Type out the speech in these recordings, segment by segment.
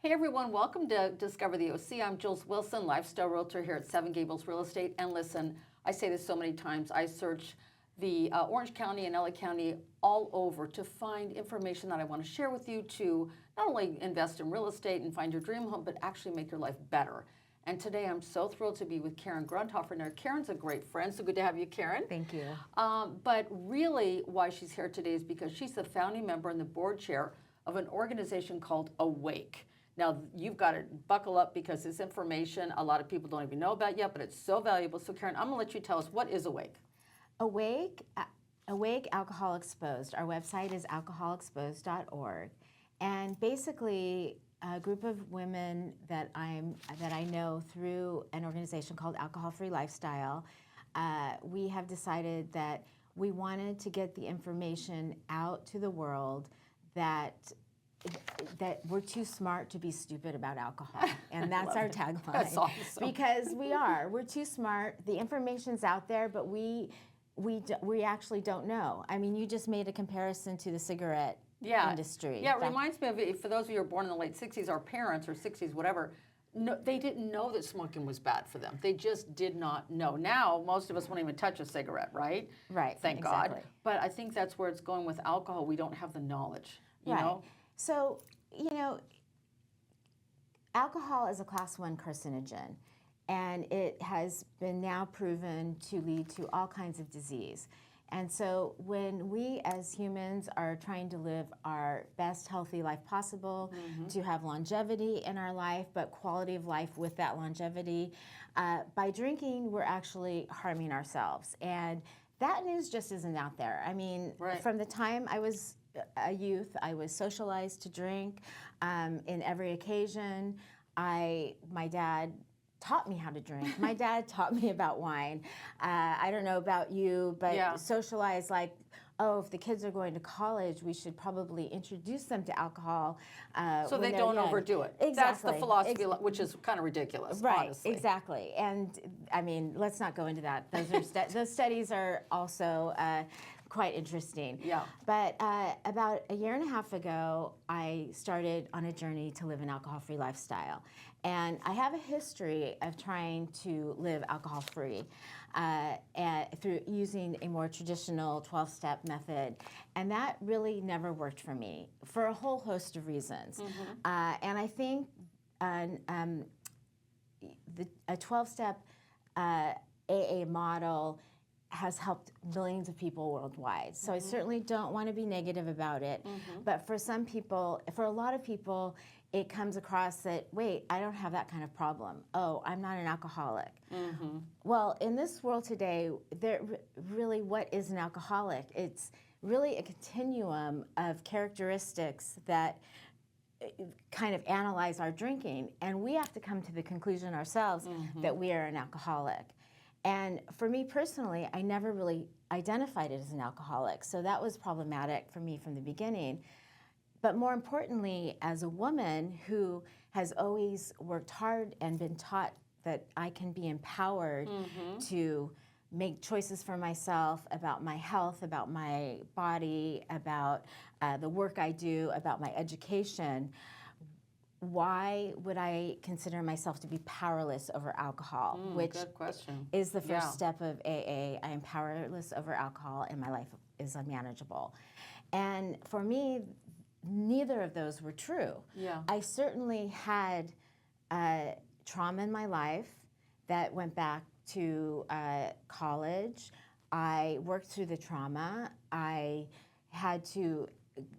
Hey everyone, welcome to Discover the OC. I'm Jules Wilson, lifestyle realtor here at 7 Gables Real Estate. And listen, I say this so many times, I search the Orange County and LA County all over to find information that I want to share with you to not only invest in real estate and find your dream home, but actually make your life better. And today I'm so thrilled to be with Karen Grundhofer. Now, Karen's a great friend, so good to have you, Karen. Thank you. But really why she's here today is because she's the founding member and the board chair of an organization called Awake. Now, you've got to buckle up because this information a lot of people don't even know about yet, but it's so valuable. So, Karen, I'm going to let you tell us, what is Awake? Awake Alcohol Exposed. Our website is alcoholexposed.org. And basically, a group of women that I know through an organization called Alcohol Free Lifestyle, we have decided that we wanted to get the information out to the world that we're too smart to be stupid about alcohol. And that's our tagline. That's awesome. Because we're too smart. The information's out there, but we actually don't know. I mean, you just made a comparison to the cigarette industry. Yeah, it reminds me of, for those of you who are born in the late 60s, our parents, or 60s, whatever, no, they didn't know that smoking was bad for them. They just did not know. Now, most of us won't even touch a cigarette, right? Right, Thank God. But I think that's where it's going with alcohol. We don't have the knowledge, you know? So, alcohol is a class 1 carcinogen, and it has been now proven to lead to all kinds of disease. And so when we as humans are trying to live our best healthy life possible, to have longevity in our life, but quality of life with that longevity, by drinking, we're actually harming ourselves. And that news just isn't out there. I mean, from the time I was a youth, I was socialized to drink in every occasion. My dad taught me how to drink. My dad taught me about wine. I don't know about you, but socialized like, oh, if the kids are going to college, we should probably introduce them to alcohol. So they don't overdo it. Exactly. That's the philosophy, which is kind of ridiculous, honestly. Exactly. And I mean, let's not go into that. Those are those studies are also quite interesting. Yeah. But about a year and a half ago, I started on a journey to live an alcohol-free lifestyle. And I have a history of trying to live alcohol-free through using a more traditional 12-step method. And that really never worked for me for a whole host of reasons. And I think a 12-step AA model has helped millions of people worldwide. So I certainly don't want to be negative about it. But for some people, for a lot of people, it comes across that, wait, I don't have that kind of problem. Oh, I'm not an alcoholic. Well, in this world today, really, what is an alcoholic? It's really a continuum of characteristics that kind of analyze our drinking. And we have to come to the conclusion ourselves that we are an alcoholic. And for me personally, I never really identified it as an alcoholic, so that was problematic for me from the beginning. But more importantly, as a woman who has always worked hard and been taught that I can be empowered to make choices for myself about my health, about my body, about the work I do, about my education, why would I consider myself to be powerless over alcohol? Which good question. Is the first step of AA. I am powerless over alcohol and my life is unmanageable. And for me, neither of those were true. I certainly had trauma in my life that went back to college. I worked through the trauma. I had to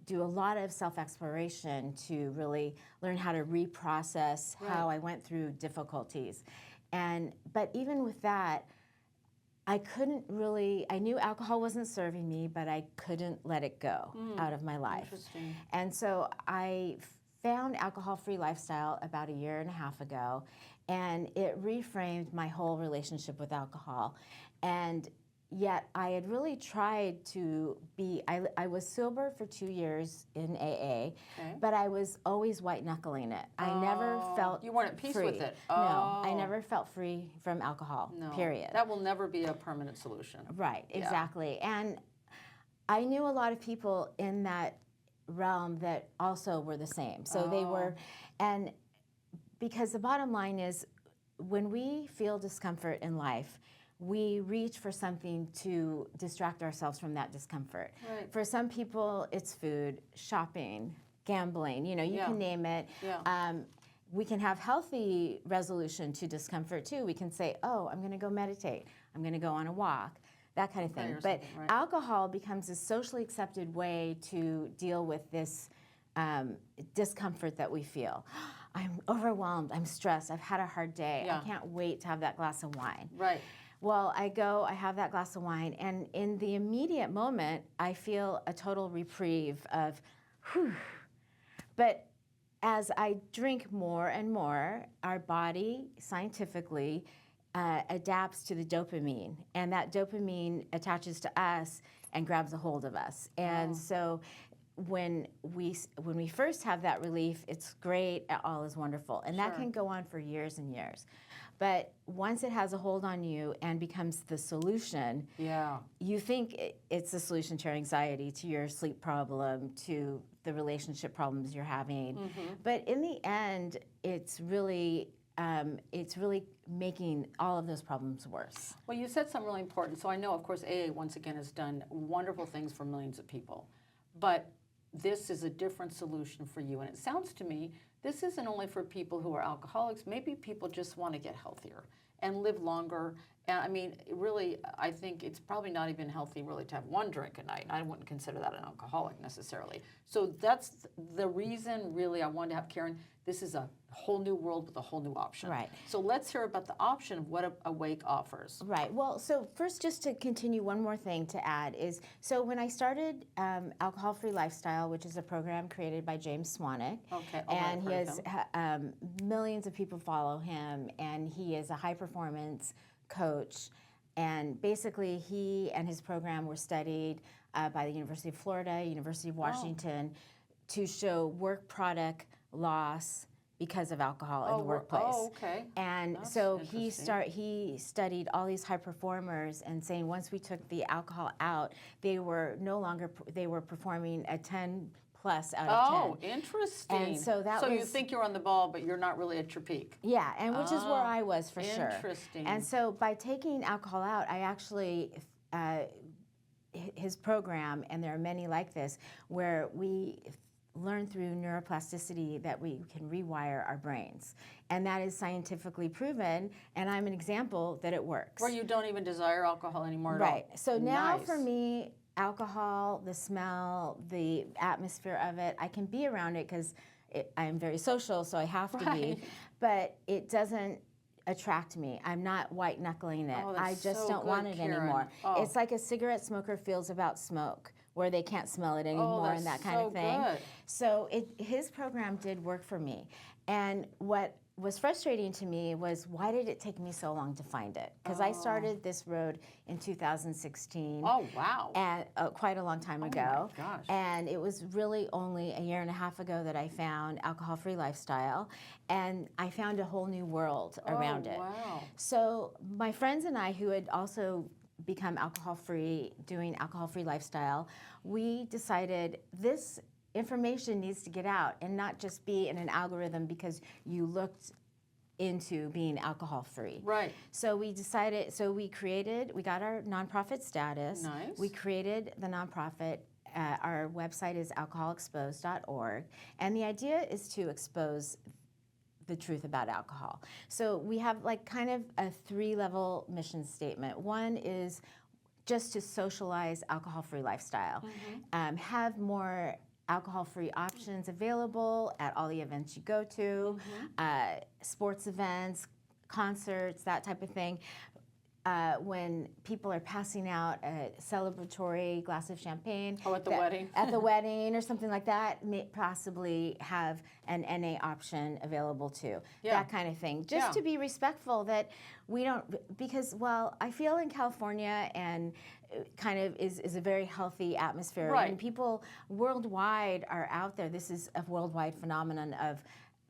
do a lot of self-exploration to really learn how to reprocess how I went through difficulties. But even with that, I couldn't really, I knew alcohol wasn't serving me, but I couldn't let it go out of my life. Interesting. And so I found alcohol-free lifestyle about a year and a half ago, and it reframed my whole relationship with alcohol. And yet I had really tried to be, I was sober for 2 years in AA, but I was always white-knuckling it. I never felt You weren't at peace free. with it. No, I never felt free from alcohol, period. That will never be a permanent solution. Right, exactly. And I knew a lot of people in that realm that also were the same. So they were, and because the bottom line is, when we feel discomfort in life, we reach for something to distract ourselves from that discomfort. Right. For some people, it's food, shopping, gambling, you Yeah. can name it. Yeah. We can have healthy resolution to discomfort too. We can say, oh, I'm gonna go meditate. I'm gonna go on a walk, that kind of thing. or But something, right. alcohol becomes a socially accepted way to deal with this discomfort that we feel. I'm overwhelmed, I'm stressed, I've had a hard day. Yeah. I can't wait to have that glass of wine. Right. Well, I go, I have that glass of wine, and in the immediate moment, I feel a total reprieve of, whew. But as I drink more and more, our body scientifically adapts to the dopamine, and that dopamine attaches to us and grabs a hold of us. And so when we first have that relief, it's great, all is wonderful, and that Sure. can go on for years and years. But once it has a hold on you and becomes the solution, Yeah. you think it's the solution to your anxiety, to your sleep problem, to the relationship problems you're having. But in the end, it's really making all of those problems worse. Well, you said something really important. So I know, of course, AA once again has done wonderful things for millions of people, but this is a different solution for you. And it sounds to me this isn't only for people who are alcoholics. Maybe people just want to get healthier and live longer. And I mean, really, I think it's probably not even healthy really to have one drink a night. I wouldn't consider that an alcoholic necessarily. So that's the reason really I wanted to have Karen. This is a whole new world with a whole new option. Right. So let's hear about the option of what Awake offers. Right. Well, so first, just to continue, one more thing to add is, so when I started Alcohol-Free Lifestyle, which is a program created by James Swanwick, Okay. and he has millions of people follow him, and he is a high-performance coach, and basically he and his program were studied by the University of Florida, University of Washington, to show work product loss because of alcohol in the workplace. Oh, okay. And That's so interesting. he studied all these high performers and saying once we took the alcohol out, they were no longer, they were performing a 10 plus out of 10. Oh, interesting. And so that so you was- think you're on the ball, but you're not really at your peak. Yeah, and which is where I was for sure. Interesting. And so by taking alcohol out, I actually, his program, and there are many like this, where we learn through neuroplasticity that we can rewire our brains. And that is scientifically proven, and I'm an example that it works. Where you don't even desire alcohol anymore at all. Right. So now Nice. for me, alcohol, the smell, the atmosphere of it, I can be around it because I'm very social, so I have to Right. be, but it doesn't attract me. I'm not white knuckling it. Oh, I that's just so don't want good, it Karen. anymore. Oh. It's like a cigarette smoker feels about smoke, where they can't smell it anymore and that that's kind so of thing. good. So his program did work for me. And what was frustrating to me was, why did it take me so long to find it? Because I started this road in 2016. Oh, wow. And quite a long time Oh, ago. my gosh. And it was really only a year and a half ago that I found Alcohol-Free Lifestyle, and I found a whole new world around it. Wow. So my friends and I, who had also become alcohol-free, doing Alcohol-Free Lifestyle, we decided this information needs to get out and not just be in an algorithm because you looked into being alcohol-free. Right. So we decided, we got our nonprofit status. Nice. We created the nonprofit. Our website is alcoholexposed.org. And the idea is to expose the truth about alcohol. So we have like kind of a 3-level mission statement. One is just to socialize alcohol-free lifestyle. Have more alcohol-free options available at all the events you go to, sports events, concerts, that type of thing. When people are passing out a celebratory glass of champagne. Oh, at the wedding. At the wedding or something like that, may possibly have an NA option available too. Yeah. That kind of thing. Just Yeah. to be respectful that we don't, because, well, I feel in California and kind of is a very healthy atmosphere. Right. And people worldwide are out there. This is a worldwide phenomenon of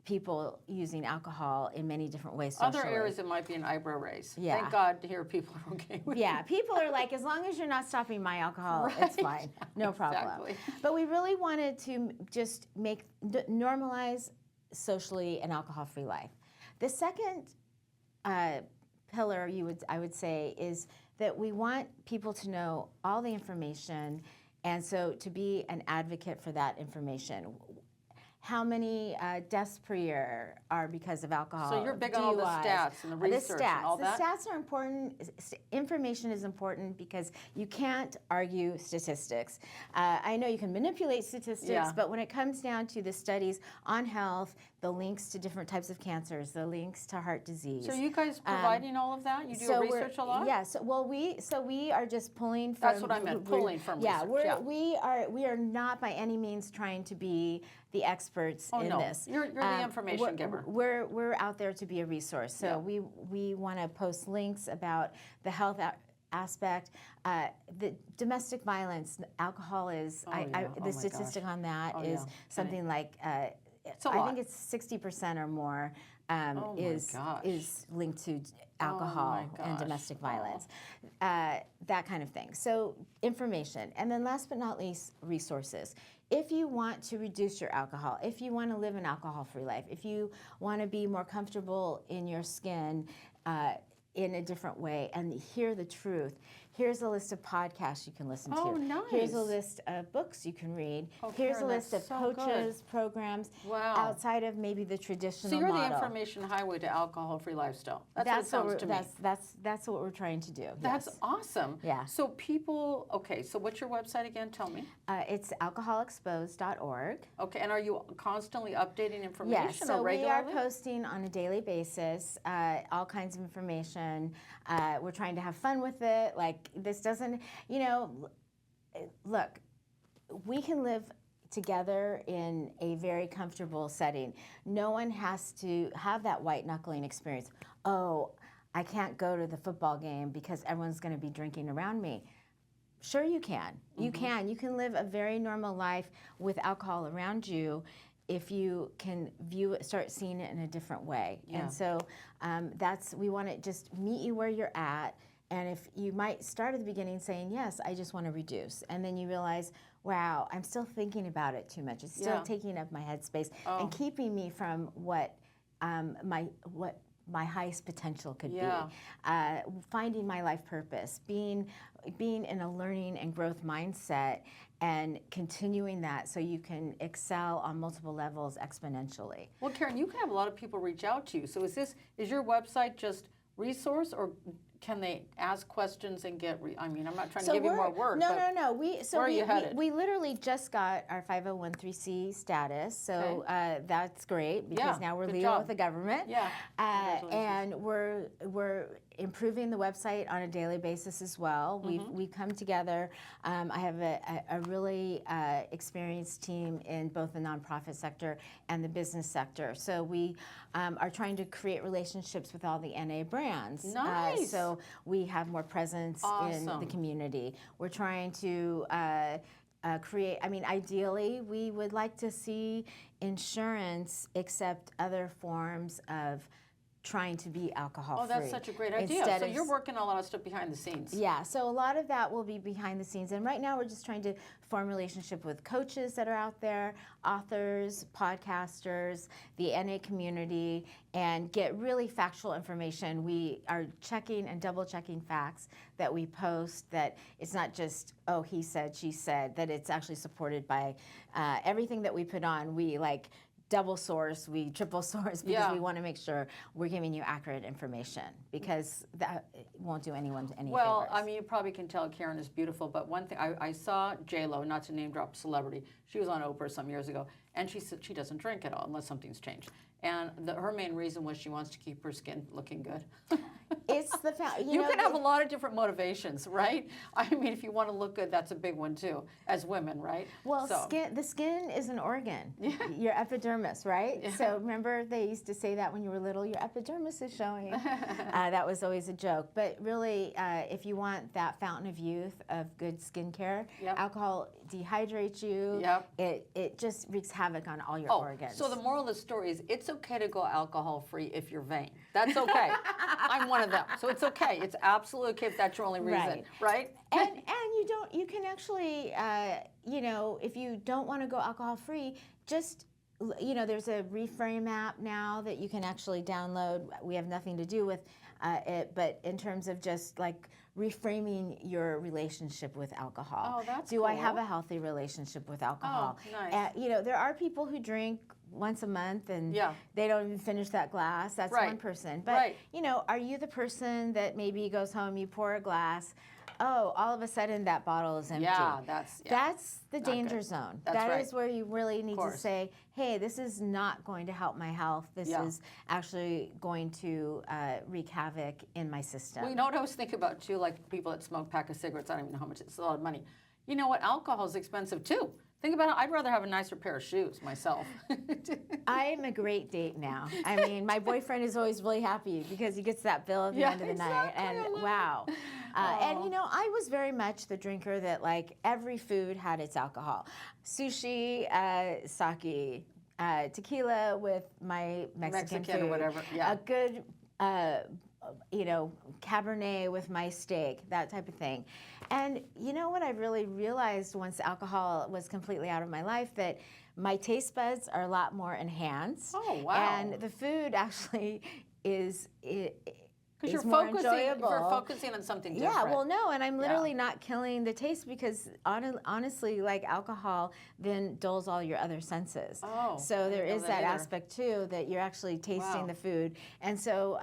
people using alcohol in many different ways socially. Other areas it might be an eyebrow raise. Yeah. Thank God to hear people are okay with Yeah, people are like, as long as you're not stopping my alcohol, it's fine, no problem. Exactly. But we really wanted to just normalize socially an alcohol-free life. The second pillar, I would say, is that we want people to know all the information, and so to be an advocate for that information. How many deaths per year are because of alcohol? So you're big on all the stats and the research and all that? The stats are important. Information is important because you can't argue statistics. I know you can manipulate statistics, but when it comes down to the studies on health, the links to different types of cancers, the links to heart disease. So are you guys providing all of that? You do research a lot? Yes. Well, we are just pulling from. That's what I meant, pulling from research. We are not by any means trying to be the experts in this. You're the information giver. We're out there to be a resource. So we want to post links about the health aspect, the domestic violence. Alcohol is the statistic on that is something like I think it's 60% or more is linked to alcohol and domestic violence, that kind of thing. So information, and then last but not least, resources. If you want to reduce your alcohol, if you want to live an alcohol-free life, if you want to be more comfortable in your skin in a different way and hear the truth, here's a list of podcasts you can listen to. Oh, nice. Here's a list of books you can read. Here's Karen, a list of coaches, programs outside of maybe the traditional So you're model. the information highway to alcohol-free lifestyle. That's what it sounds to me. That's what we're trying to do. That's awesome. Yeah. So people, so what's your website again? Tell me. It's alcoholexposed.org. Okay, and are you constantly updating information Yes, so or regularly? we are posting on a daily basis all kinds of information. We're trying to have fun with it. Like, this doesn't, look, we can live together in a very comfortable setting. No one has to have that white knuckling experience. Oh, I can't go to the football game because everyone's going to be drinking around me. Sure you can. You can. You can live a very normal life with alcohol around you if you can start seeing it in a different way. And so we want to just meet you where you're at. And if you might start at the beginning saying, yes, I just want to reduce. And then you realize, wow, I'm still thinking about it too much. It's still taking up my headspace and keeping me from what my highest potential could be. Finding my life purpose, being in a learning and growth mindset and continuing that so you can excel on multiple levels exponentially. Well, Karen, you can have a lot of people reach out to you. So is your website just resource, or can they ask questions and get, I'm not trying to give you more work. No. Where are you headed? We literally just got our 501(c)(3) status, so that's great because now we're legal with the government. Yeah. And we're improving the website on a daily basis as well. We come together. I have a really experienced team in both the nonprofit sector and the business sector. So we are trying to create relationships with all the NA brands. Nice. So we have more presence in the community. We're trying to create, ideally, we would like to see insurance accept other forms of trying to be alcohol-free. Oh, that's such a great idea. So you're working a lot of stuff behind the scenes. Yeah, so a lot of that will be behind the scenes. And right now we're just trying to form relationship with coaches that are out there, authors, podcasters, the NA community, and get really factual information. We are checking and double-checking facts that we post, that it's not just, oh, he said, she said, that it's actually supported by everything that we put on. We double source, we triple source, because we want to make sure we're giving you accurate information, because that won't do anyone any favors. You probably can tell Karen is beautiful, but one thing, I saw J-Lo, not to name drop celebrity, she was on Oprah some years ago, and she said she doesn't drink at all unless something's changed. And her main reason was she wants to keep her skin looking good. It's the fact, you can have a lot of different motivations, right? If you want to look good, that's a big one too, as women, right? Well, the skin is an organ. Your epidermis, right? Yeah. So remember they used to say that when you were little, your epidermis is showing. That was always a joke. But really, if you want that fountain of youth of good skincare, alcohol dehydrates you. It just wreaks havoc havoc on all your Oh, organs. so the moral of the story is it's okay to go alcohol-free if you're vain. That's okay. I'm one of them. So it's okay. It's absolutely okay if that's your only reason, right? And you can actually, you know, if you don't want to go alcohol-free, just, you know, there's a Reframe app now that you can actually download. We have nothing to do with it, but in terms of just like reframing your relationship with alcohol. Oh, that's Do I cool. have a healthy relationship with alcohol? Oh, nice. You know, there are people who drink once a month and they don't even finish that glass. That's one person. But, you know, are you the person that maybe goes home, you pour a glass, oh, all of a sudden that bottle is empty. Yeah, that's the danger zone. That is where you really need to say, hey, this is not going to help my health. This is actually going to wreak havoc in my system. Well, you know what I was thinking about too, like people that smoke a pack of cigarettes, I don't even know how much, it's a lot of money. You know what, alcohol is expensive too. Think about it, I'd rather have a nicer pair of shoes myself. I'm a great date now. I mean, my boyfriend is always really happy because he gets that bill at the end of the night. And wow. And you know, I was very much the drinker that like every food had its alcohol. Sushi, sake, tequila with my Mexican food. Or whatever. A good you know, Cabernet with my steak, that type of thing. And you know what I really realized once alcohol was completely out of my life, that my taste buds are a lot more enhanced. Oh, wow. And the food actually is because you're more focusing, enjoyable. you're focusing on something different. Yeah, well, no, and I'm literally not killing the taste because honestly, like alcohol then dulls all your other senses. Oh, so there is that aspect too, that you're actually tasting the food. And so,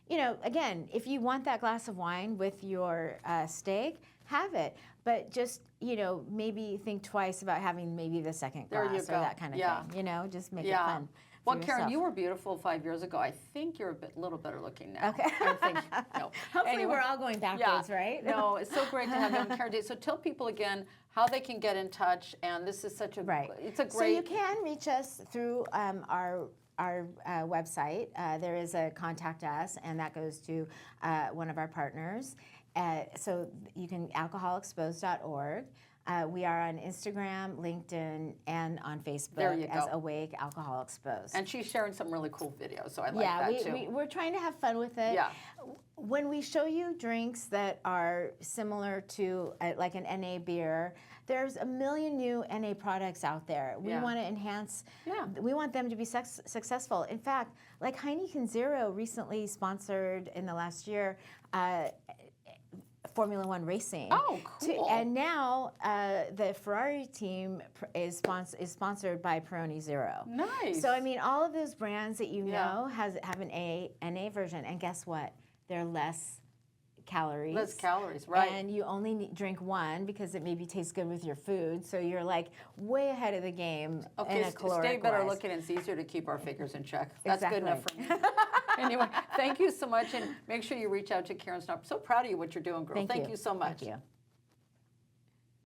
you know, again, if you want that glass of wine with your steak, have it. But just, you know, maybe think twice about having maybe the second glass or that kind of thing. You know, just make it fun. Well, Karen, you were beautiful 5 years ago. I think you're a little better looking now. Okay. I think, no. Hopefully we're all going backwards, right? No, it's so great to have you on Karen. So tell people again how they can get in touch. And this is such a, it's a great. So you can reach us through our website. There is a contact us, and that goes to one of our partners. So you can alcoholexposed.org. We are on Instagram, LinkedIn, and on Facebook as Awake Alcohol Exposed. And she's sharing some really cool videos, so I like that too. We're trying to have fun with it. Yeah. When we show you drinks that are similar to like an NA beer, there's a million new NA products out there. We want to enhance, we want them to be successful. In fact, like Heineken Zero recently sponsored in the last year Formula One racing. Oh, cool. And now the Ferrari team is sponsored by Peroni Zero. Nice. So, I mean, all of those brands that you know have an NA version. And guess what? They're less calories. Less calories, right. And you only drink one because it maybe tastes good with your food. So you're like way ahead of the game in a caloric stay better wise. looking, and it's easier to keep our figures in check. That's good enough for me. Exactly. Anyway, thank you so much, and make sure you reach out to Karen Grundhofer. So proud of you what you're doing, girl. Thank you so much. Thank you.